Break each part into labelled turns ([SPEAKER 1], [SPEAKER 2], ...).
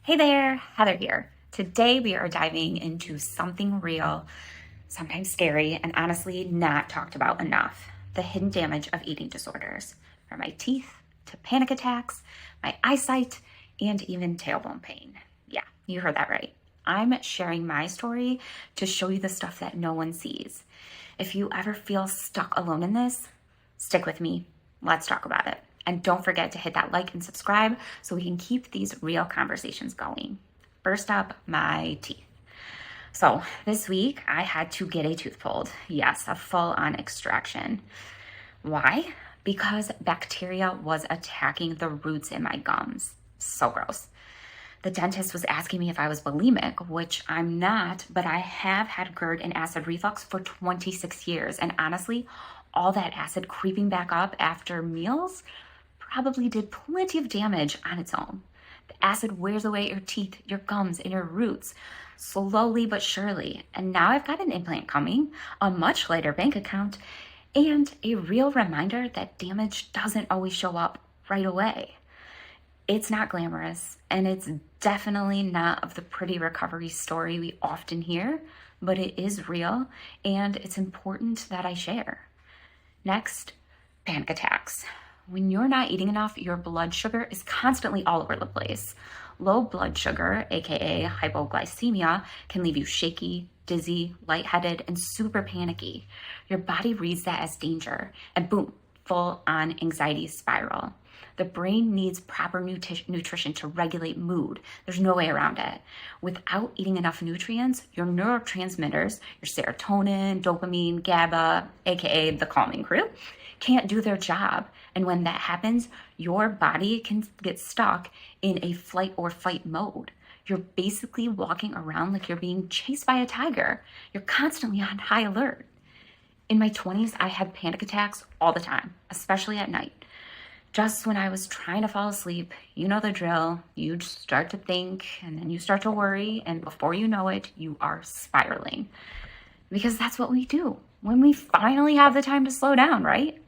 [SPEAKER 1] Hey there, Heather here. Today we are diving into something real, sometimes scary, and honestly not talked about enough. The hidden damage of eating disorders. From my teeth to panic attacks, my eyesight, and even tailbone pain. Yeah, you heard that right. I'm sharing my story to show you the stuff that no one sees. If you ever feel stuck alone in this, stick with me. Let's talk about it. And don't forget to hit that like and subscribe so we can keep these real conversations going. First up, my teeth. So this week I had to get a tooth pulled. Yes, a full-on extraction. Why? Because bacteria was attacking the roots in my gums. So gross. The dentist was asking me if I was bulimic, which I'm not, but I have had GERD and acid reflux for 26 years. And honestly, all that acid creeping back up after meals probably did plenty of damage on its own. The acid wears away your teeth, your gums, and your roots, slowly but surely. And now I've got an implant coming, a much lighter bank account, and a real reminder that damage doesn't always show up right away. It's not glamorous, and it's definitely not of the pretty recovery story we often hear, but it is real, and it's important that I share. Next, panic attacks. When you're not eating enough, your blood sugar is constantly all over the place. Low blood sugar, aka hypoglycemia, can leave you shaky, dizzy, lightheaded, and super panicky. Your body reads that as danger, and boom, full-on anxiety spiral. The brain needs proper nutrition to regulate mood. There's no way around it. Without eating enough nutrients, your neurotransmitters, your serotonin, dopamine, GABA, aka the calming crew, can't do their job. And when that happens, your body can get stuck in a flight or fight mode. You're basically walking around like you're being chased by a tiger. You're constantly on high alert. In my 20s, I had panic attacks all the time, especially at night. Just when I was trying to fall asleep, you know the drill. You start to think, and then you start to worry, and before you know it, you are spiraling. Because that's what we do when we finally have the time to slow down, right?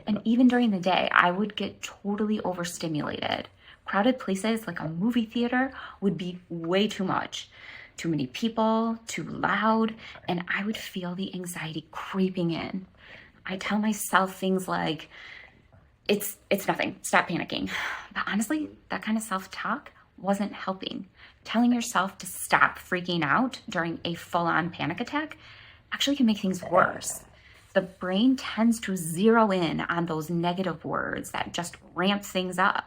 [SPEAKER 1] And even during the day, I would get totally overstimulated. Crowded places like a movie theater would be way too much. Too many people, too loud, and I would feel the anxiety creeping in. I tell myself things like, it's nothing, stop panicking. But honestly, that kind of self-talk wasn't helping. Telling yourself to stop freaking out during a full-on panic attack actually can make things worse. The brain tends to zero in on those negative words that just ramp things up.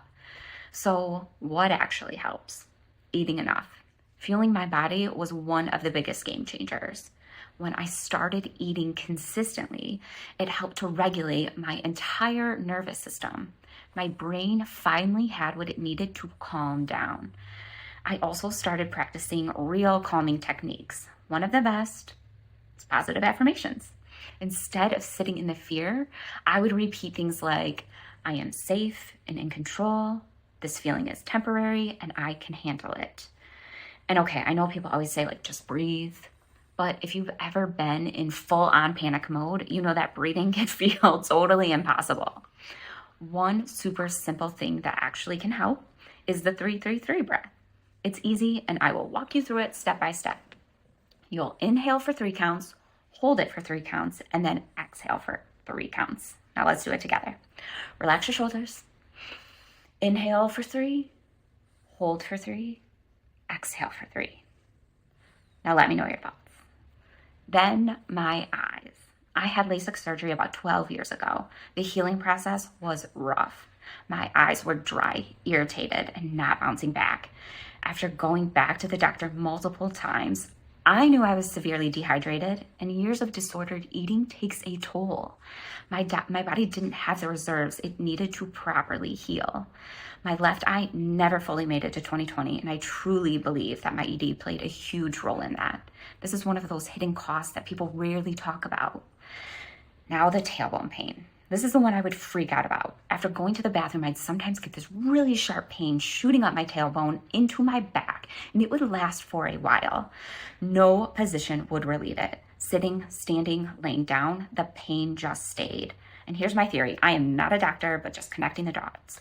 [SPEAKER 1] So what actually helps? Eating enough. Fueling my body was one of the biggest game changers. When I started eating consistently, it helped to regulate my entire nervous system. My brain finally had what it needed to calm down. I also started practicing real calming techniques. One of the best is positive affirmations. Instead of sitting in the fear, I would repeat things like, I am safe and in control. This feeling is temporary and I can handle it. And okay, I know people always say like, just breathe. But if you've ever been in full-on panic mode, you know that breathing can feel totally impossible. One super simple thing that actually can help is the 3-3-3 breath. It's easy and I will walk you through it step by step. You'll inhale for 3 counts, hold it for 3 counts, and then exhale for 3 counts. Now let's do it together. Relax your shoulders. Inhale for 3, hold for 3, exhale for 3. Now let me know your thoughts. Then my eyes. I had LASIK surgery about 12 years ago. The healing process was rough. My eyes were dry, irritated, and not bouncing back. After going back to the doctor multiple times, I knew I was severely dehydrated, and years of disordered eating takes a toll. My body didn't have the reserves it needed to properly heal. My left eye never fully made it to 2020, and I truly believe that my ED played a huge role in that. This is one of those hidden costs that people rarely talk about. Now the tailbone pain. This is the one I would freak out about. After going to the bathroom, I'd sometimes get this really sharp pain shooting up my tailbone into my back, and it would last for a while. No position would relieve it. Sitting, standing, laying down, the pain just stayed. And here's my theory. I am not a doctor, but just connecting the dots.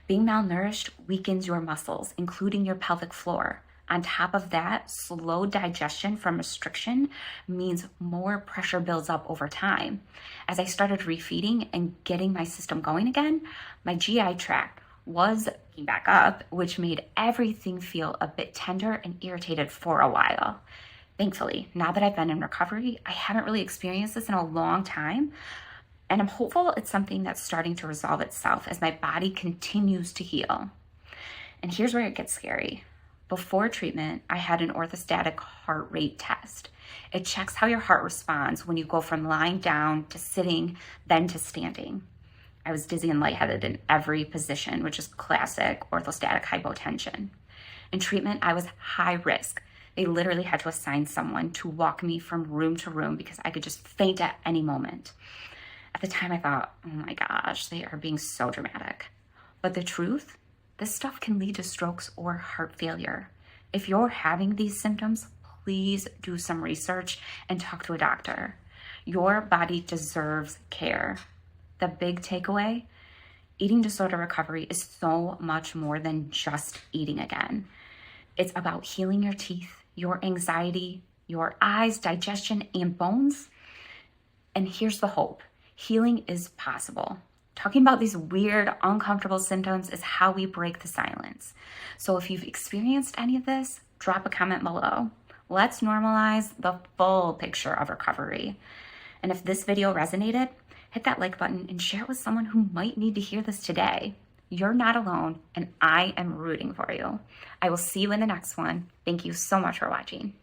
[SPEAKER 1] Being malnourished weakens your muscles, including your pelvic floor. On top of that, slow digestion from restriction means more pressure builds up over time. As I started refeeding and getting my system going again, my GI tract was picking back up, which made everything feel a bit tender and irritated for a while. Thankfully, now that I've been in recovery, I haven't really experienced this in a long time, and I'm hopeful it's something that's starting to resolve itself as my body continues to heal. And here's where it gets scary. Before treatment, I had an orthostatic heart rate test. It checks how your heart responds when you go from lying down to sitting, then to standing. I was dizzy and lightheaded in every position, which is classic orthostatic hypotension. In treatment, I was high risk. They literally had to assign someone to walk me from room to room because I could just faint at any moment. At the time, I thought, oh my gosh, they are being so dramatic. But the truth, this stuff can lead to strokes or heart failure. If you're having these symptoms, please do some research and talk to a doctor. Your body deserves care. The big takeaway, eating disorder recovery is so much more than just eating again. It's about healing your teeth, your anxiety, your eyes, digestion, and bones. And here's the hope. Healing is possible. Talking about these weird, uncomfortable symptoms is how we break the silence. So if you've experienced any of this, drop a comment below. Let's normalize the full picture of recovery. And if this video resonated, hit that like button and share it with someone who might need to hear this today. You're not alone, and I am rooting for you. I will see you in the next one. Thank you so much for watching.